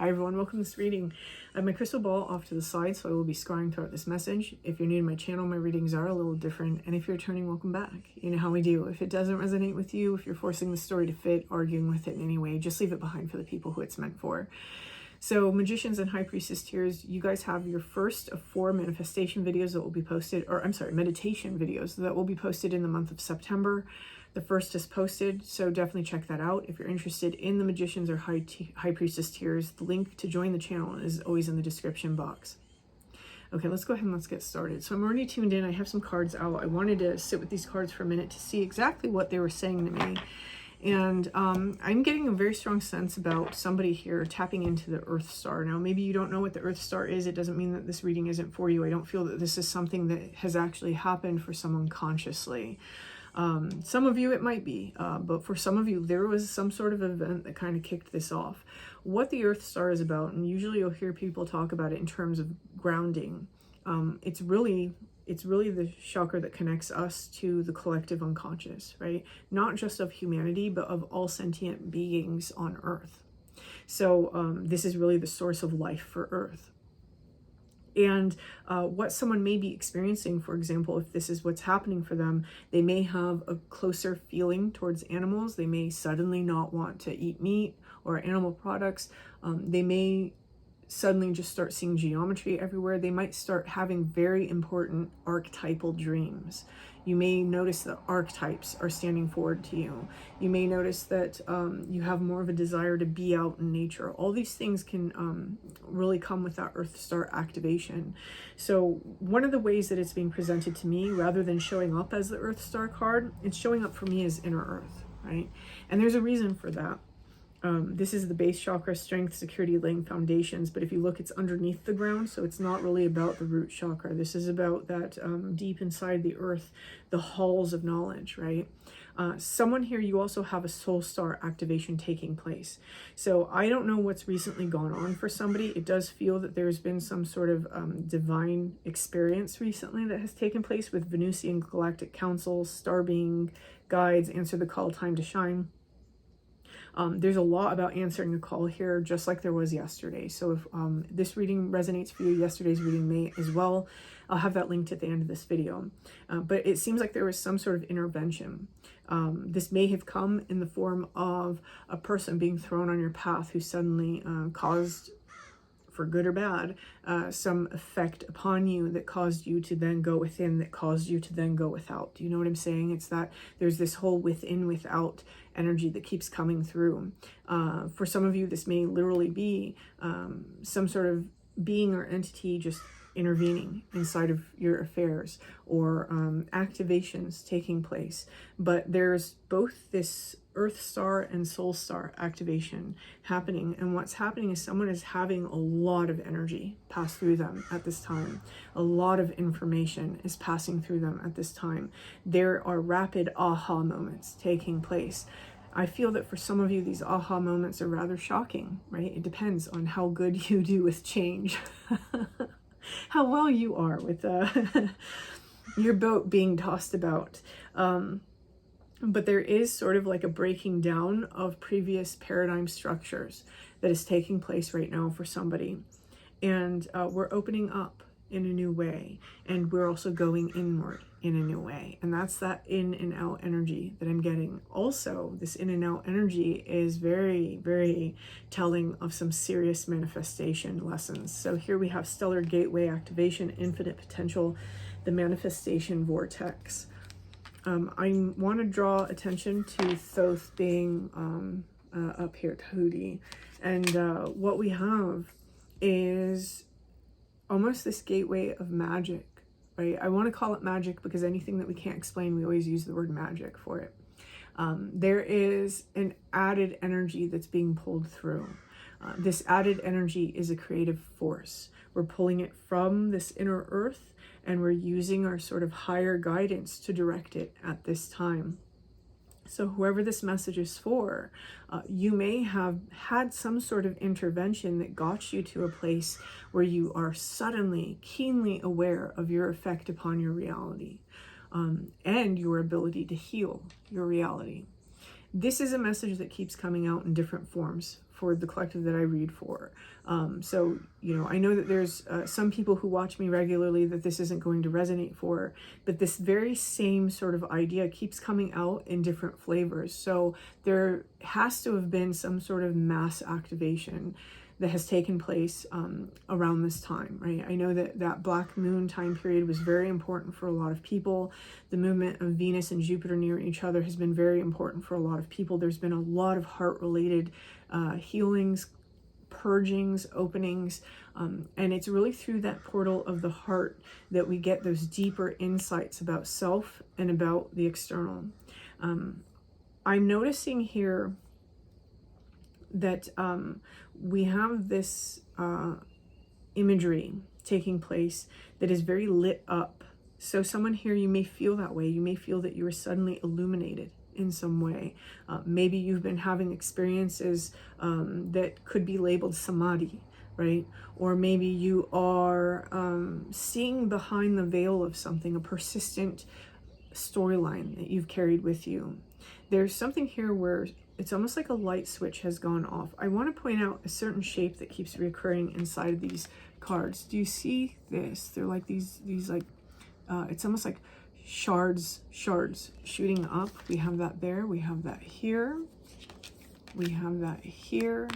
Hi everyone, welcome to this reading. I have my crystal ball off to the side, so I will be scrying throughout this message. If you're new to my channel, my readings are a little different, and if you're returning, welcome back. You know how we do. If it doesn't resonate with you, if you're forcing the story to fit, arguing with it in any way, just leave it behind for the people who it's meant for. So magicians and high priestess tiers, you guys have your first of 4 manifestation videos that will be posted, or I'm sorry, meditation videos that will be posted in the month of September. The first is posted, so definitely check that out. If you're interested in the magicians or high priestess tiers, the link to join the channel is always in the description box. Okay, let's go ahead and let's get started. So I'm already tuned in. I have some cards out. I wanted to sit with these cards for a minute to see exactly what they were saying to me. And I'm getting a very strong sense about somebody here tapping into the Earth Star. Now, maybe you don't know what the Earth Star is. It doesn't mean that this reading isn't for you. I don't feel that this is something that has actually happened for someone consciously. Some of you it might be, but for some of you there was some sort of event that kind of kicked this off. What the Earth Star is about, and usually you'll hear people talk about it in terms of grounding. It's really the chakra that connects us to the collective unconscious, right? Not just of humanity, but of all sentient beings on Earth. So this is really the source of life for Earth. And what someone may be experiencing, for example, if this is what's happening for them, they may have a closer feeling towards animals. They may suddenly not want to eat meat or animal products. They may suddenly just start seeing geometry everywhere. They might start having very important archetypal dreams. You may notice that archetypes are standing forward to you. You may notice that you have more of a desire to be out in nature. All these things can really come with that Earth Star activation. So one of the ways that it's being presented to me, rather than showing up as the Earth Star card, it's showing up for me as inner Earth, right? And there's a reason for that. This is the base chakra, strength, security, laying foundations. But if you look, it's underneath the ground. So it's not really about the root chakra. This is about that deep inside the earth, the halls of knowledge, right? Someone here, you also have a soul star activation taking place. So I don't know what's recently gone on for somebody. It does feel that there's been some sort of divine experience recently that has taken place with Venusian galactic councils, star being guides, answer the call, time to shine. There's a lot about answering a call here, just like there was yesterday. So if this reading resonates for you, yesterday's reading may as well. I'll have that linked at the end of this video. But it seems like there was some sort of intervention. This may have come in the form of a person being thrown on your path who suddenly caused, for good or bad, some effect upon you that caused you to then go within, that caused you to then go without. Do you know what I'm saying? It's that there's this whole within, without energy that keeps coming through. For some of you, this may literally be some sort of being or entity just intervening inside of your affairs, or activations taking place. But there's both this Earth Star and Soul Star activation happening, and what's happening is someone is having a lot of energy pass through them at this time. A lot of information is passing through them at this time. There are rapid aha moments taking place. I feel that for some of you, these aha moments are rather shocking, right? It depends on how good you do with change. How well you are with your boat being tossed about. But there is sort of like a breaking down of previous paradigm structures that is taking place right now for somebody. And we're opening up in a new way. And we're also going inward in a new way. And that's that in and out energy that I'm getting. Also, this in and out energy is very, very telling of some serious manifestation lessons. So here we have stellar gateway activation, infinite potential, the manifestation vortex. I want to draw attention to Thoth being up here, Tahiti. And what we have is almost this gateway of magic, right? I want to call it magic because anything that we can't explain, we always use the word magic for it. There is an added energy that's being pulled through. This added energy is a creative force. We're pulling it from this inner earth, and we're using our sort of higher guidance to direct it at this time. So whoever this message is for, you may have had some sort of intervention that got you to a place where you are suddenly keenly aware of your effect upon your reality, and your ability to heal your reality. This is a message that keeps coming out in different forms for the collective that I read for. So, you know, I know that there's some people who watch me regularly that this isn't going to resonate for, but this very same sort of idea keeps coming out in different flavors. So there has to have been some sort of mass activation that has taken place around this time, right? I know that that black moon time period was very important for a lot of people. The movement of Venus and Jupiter near each other has been very important for a lot of people. There's been a lot of heart-related healings, purgings, openings, and it's really through that portal of the heart that we get those deeper insights about self and about the external. I'm noticing here that we have this imagery taking place that is very lit up. So someone here, you may feel that way. You may feel that you are suddenly illuminated in some way. Maybe you've been having experiences that could be labeled samadhi, right? Or maybe you are seeing behind the veil of something, a persistent storyline that you've carried with you. There's something here where it's almost like a light switch has gone off. I want to point out a certain shape that keeps reoccurring inside of these cards. Do you see this? They're like these like, it's almost like shards shooting up. We have that there. We have that here. We have that here.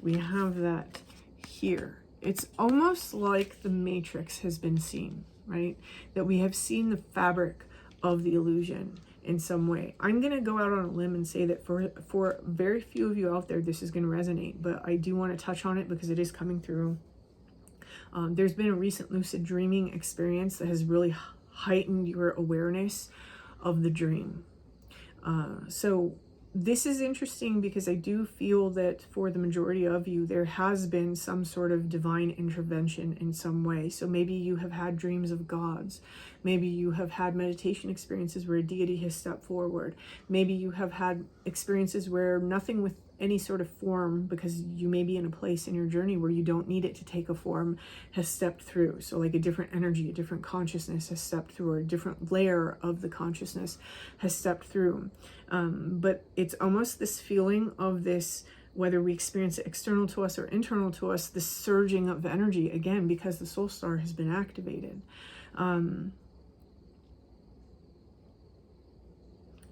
We have that here. It's almost like the matrix has been seen, right? That we have seen the fabric of the illusion in some way. I'm going to go out on a limb and say that for very few of you out there, this is going to resonate, but I do want to touch on it because it is coming through. There's been a recent lucid dreaming experience that has really heightened your awareness of the dream. So this is interesting because I do feel that for the majority of you, there has been some sort of divine intervention in some way. So maybe you have had dreams of gods. Maybe you have had meditation experiences where a deity has stepped forward. Maybe you have had experiences where nothing with any sort of form, because you may be in a place in your journey where you don't need it to take a form, has stepped through. So like a different energy, a different consciousness has stepped through, or a different layer of the consciousness has stepped through. But it's almost this feeling of this, whether we experience it external to us or internal to us, this surging of energy, again, because the soul star has been activated.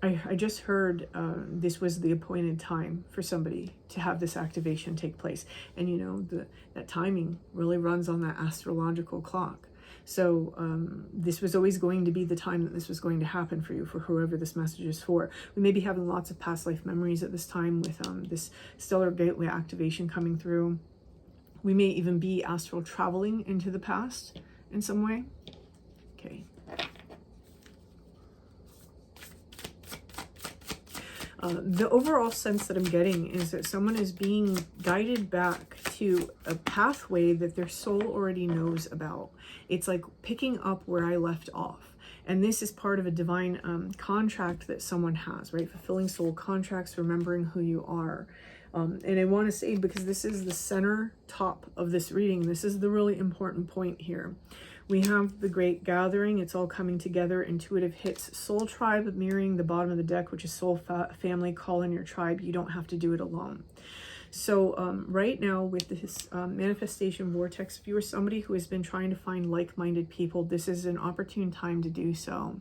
I just heard this was the appointed time for somebody to have this activation take place. And you know, that timing really runs on that astrological clock. So this was always going to be the time that this was going to happen for you, for whoever this message is for. We may be having lots of past life memories at this time with this stellar gateway activation coming through. We may even be astral traveling into the past in some way. Okay. The overall sense that I'm getting is that someone is being guided back to a pathway that their soul already knows about. It's like picking up where I left off. And this is part of a divine contract that someone has, right? Fulfilling soul contracts, remembering who you are. And I want to say, because this is the center top of this reading, this is the really important point here. We have the Great Gathering. It's all coming together. Intuitive hits Soul Tribe, mirroring the bottom of the deck, which is Soul Family. Call in your tribe. You don't have to do it alone. So right now with this manifestation vortex, if you are somebody who has been trying to find like-minded people, this is an opportune time to do so.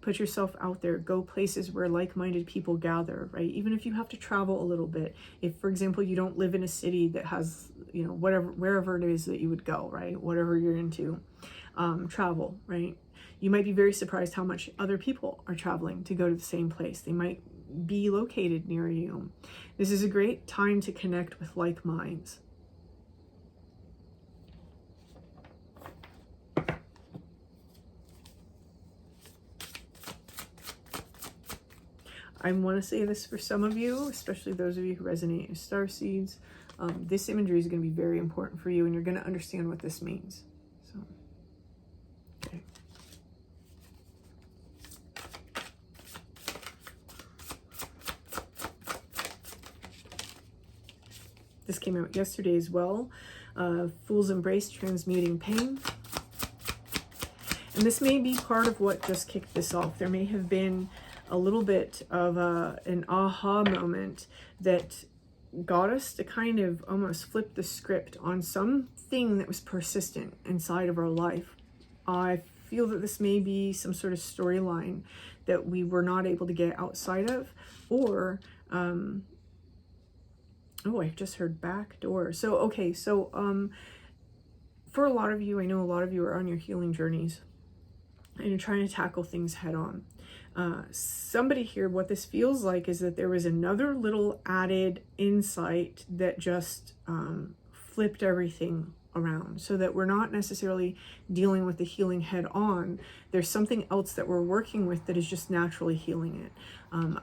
Put yourself out there. Go places where like-minded people gather, right? Even if you have to travel a little bit. If, for example, you don't live in a city that has, you know, wherever it is that you would go, right? Whatever you're into. Travel, right? You might be very surprised how much other people are traveling to go to the same place. They might be located near you. This is a great time to connect with like minds. I want to say this for some of you, especially those of you who resonate with star seeds. This imagery is going to be very important for you, and you're going to understand what this means. So, okay. This came out yesterday as well. Fool's Embrace, Transmuting Pain. And this may be part of what just kicked this off. There may have been a little bit of an aha moment that got us to kind of almost flip the script on something that was persistent inside of our life. I feel that this may be some sort of storyline that we were not able to get outside of, or oh, I just heard back door. So okay, so for a lot of you, I know a lot of you are on your healing journeys and you're trying to tackle things head on. Somebody here, what this feels like is that there was another little added insight that just flipped everything around, so that we're not necessarily dealing with the healing head on. There's something else that we're working with that is just naturally healing it.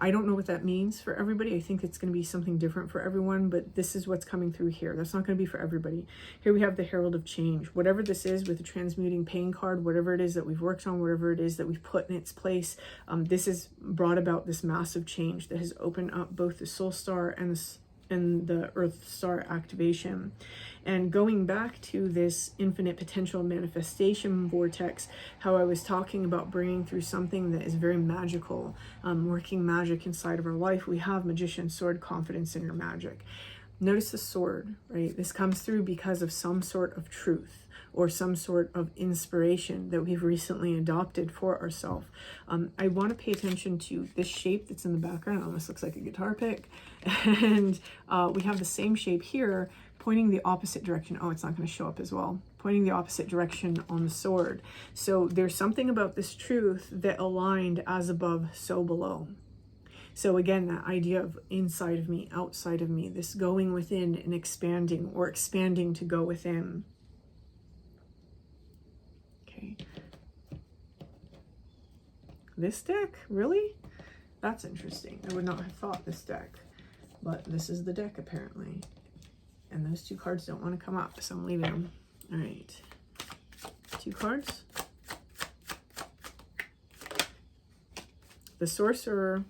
I don't know what that means for everybody. I think it's going to be something different for everyone, but this is what's coming through here. That's not going to be for everybody. Here we have the Herald of Change. Whatever this is with the transmuting pain card, whatever it is that we've worked on, whatever it is that we've put in its place, this has brought about this massive change that has opened up both the Soul Star and the Earth Star activation. And going back to this infinite potential manifestation vortex, how I was talking about bringing through something that is very magical, working magic inside of our life, we have Magician Sword, confidence in your magic. Notice the sword, right? This comes through because of some sort of truth or some sort of inspiration that we've recently adopted for ourselves. I want to pay attention to this shape that's in the background. It almost looks like a guitar pick. And we have the same shape here, pointing the opposite direction. Oh, it's not going to show up as well. Pointing the opposite direction on the sword. So there's something about this truth that aligned as above, so below. So again, that idea of inside of me, outside of me, this going within and expanding, or expanding to go within. Okay. This deck? Really? That's interesting. I would not have thought this deck. But this is the deck, apparently. And those two cards don't want to come up, so I'm leaving them. All right. 2 cards. The Sorcerer,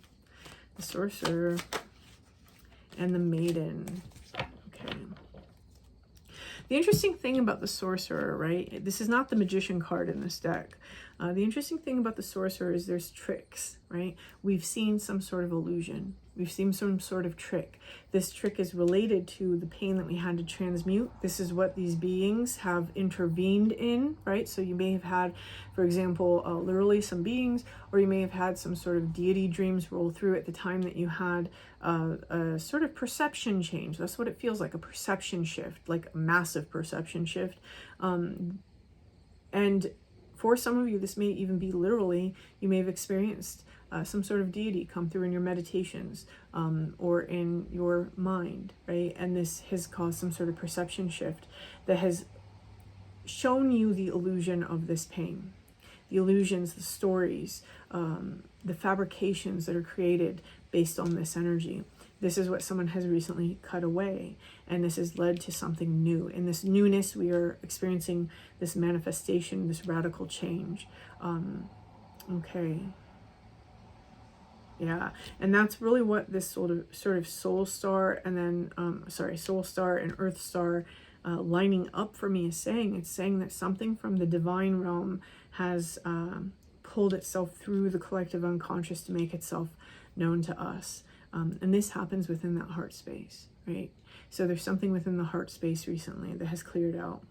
and the Maiden. Okay. The interesting thing about the Sorcerer, right? This is not the Magician card in this deck. The interesting thing about the Sorcerer is there's tricks, right? We've seen some sort of illusion. We've seen some sort of trick. This trick is related to the pain that we had to transmute. This is what these beings have intervened in, right? So you may have had, for example, literally some beings, or you may have had some sort of deity dreams roll through at the time that you had a sort of perception change. That's what it feels like, a perception shift, like a massive perception shift. And for some of you, this may even be literally, you may have experienced some sort of deity come through in your meditations or in your mind, right? And this has caused some sort of perception shift that has shown you the illusion of this pain, the illusions, the stories, the fabrications that are created based on this energy. This is what someone has recently cut away, and this has led to something new. In this newness, we are experiencing this manifestation, this radical change. Okay. Yeah, and that's really what this sort of Soul Star and then, Soul Star and Earth Star lining up for me is saying. It's saying that something from the divine realm has pulled itself through the collective unconscious to make itself known to us. And this happens within that heart space, right? So there's something within the heart space recently that has cleared out.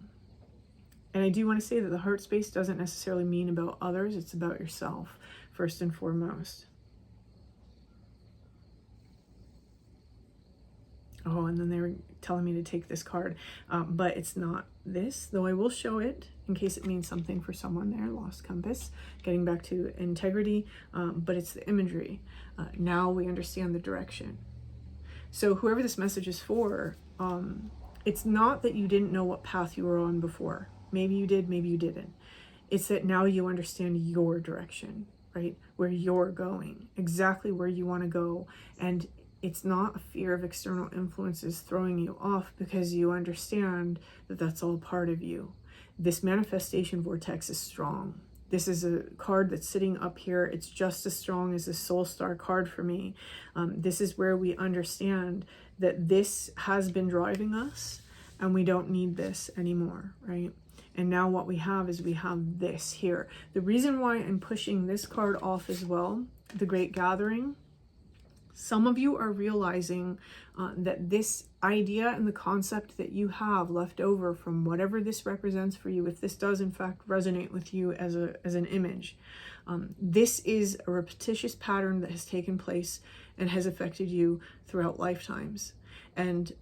And I do want to say that the heart space doesn't necessarily mean about others. It's about yourself, first and foremost. Oh, and then they were telling me to take this card, but it's not this, though I will show it in case it means something for someone there. Lost Compass, getting back to integrity, but it's the imagery. Now we understand the direction. So whoever this message is for, it's not that you didn't know what path you were on before. Maybe you did, maybe you didn't. It's that now you understand your direction, right? Where you're going, exactly where you want to go. And it's not a fear of external influences throwing you off, because you understand that that's all part of you. This manifestation vortex is strong. This is a card that's sitting up here. It's just as strong as the Soul Star card for me. This is where we understand that this has been driving us and we don't need this anymore, right? And now what we have is we have this here. The reason why I'm pushing this card off as well, the Great Gathering, Some of you are realizing that this idea and the concept that you have left over from whatever this represents for you, if this does in fact resonate with you as an image, this is a repetitious pattern that has taken place and has affected you throughout lifetimes. And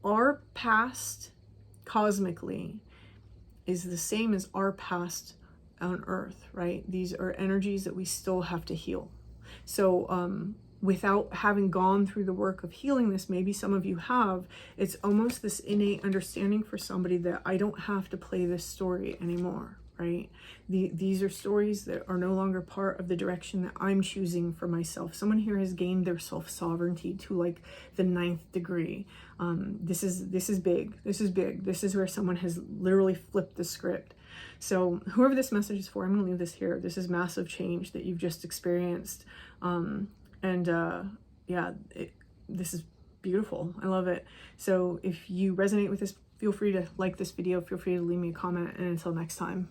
our past cosmically is the same as our past on earth, right? These are energies that we still have to heal. So without having gone through the work of healing this, maybe some of you have, it's almost this innate understanding for somebody that I don't have to play this story anymore, right? These are stories that are no longer part of the direction that I'm choosing for myself. Someone here has gained their self-sovereignty to like the 9th degree. This is big. This is big. This is where someone has literally flipped the script. So whoever this message is for, I'm going to leave this here. This is massive change that you've just experienced. Yeah, this is beautiful. I love it. So if you resonate with this, feel free to like this video. Feel free to leave me a comment. And until next time.